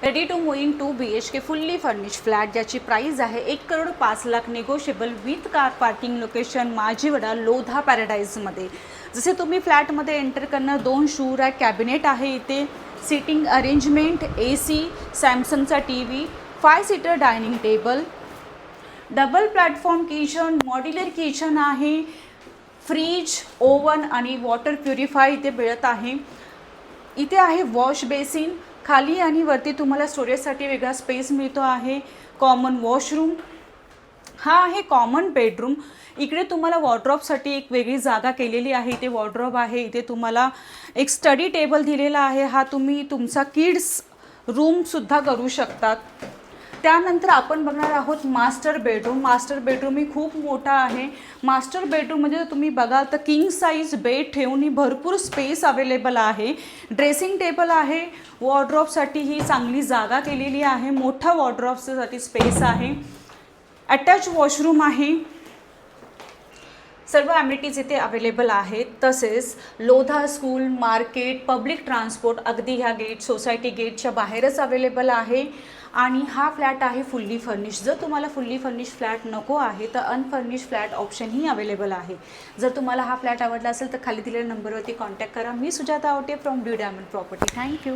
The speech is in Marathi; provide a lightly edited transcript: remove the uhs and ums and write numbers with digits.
Ready to move in 2 BHK fully furnish flat, ज्याची प्राइस आहे 1,05,00,000 negotiable with car parking. Location Majiwada Lodha पॅराडाईजमध्ये. जसे तुम्ही फ्लॅटमध्ये एंटर करणार 2 शू रॅक कॅबिनेट आहे इथे, सिटिंग अरेंजमेंट, AC, सॅमसंगचा TV, 5 seater dining table, double platform kitchen, modular kitchen आहे, फ्रीज, ओव्हन आणि वॉटर प्युरिफाय इथे मिळत आहे. इथे आहे वॉश बेसिन, खाली आणि वरती तुम्हाला स्टोरेजसाठी वेगळा स्पेस मिळतो आहे. कॉमन वॉशरूम, हा आहे कॉमन बेडरूम. इकडे तुम्हाला वॉर्डरोबसाठी एक वेगळी जागा केलेली आहे. इथे वॉर्डरोब आहे. इथे तुम्हाला एक स्टडी टेबल दिलेला आहे. हा तुम्ही तुमचा किड्स रूमसुद्धा करू शकतात. त्यानंतर आपण बघणार आहोत मास्टर बेडरूम. मास्टर बेडरूम ही खूप मोठा आहे. मास्टर बेडरूममध्ये तुम्ही बघाल तर किंग साईज बेड ठेवून भरपूर स्पेस अवेलेबल आहे. ड्रेसिंग टेबल आहे. वॉर्डरोबसाठी ही चांगली जागा केलेली आहे. मोठा वॉर्डरोबसाठी स्पेस आहे. अटॅच वॉशरूम आहे. सर्व ॲम्युनिटीज इथे अवेलेबल आहेत. तसेच Lodha school, market, public transport अगदी ह्या गेट, सोसायटी गेटच्या बाहेरच अवेलेबल आहे. आणि हा फ्लॅट आहे फुल्ली फर्निश. जर तुम्हाला फुल्ली फर्निश फ्लॅट नको आहे तर अनफर्निश फ्लॅट ऑप्शनही अवेलेबल आहे. जर तुम्हाला हा फ्लॅट आवडला असेल तर खाली दिलेल्या नंबरवरती कॉन्टॅक्ट करा. मी Sujata Awate from blue diamond property. Thank you.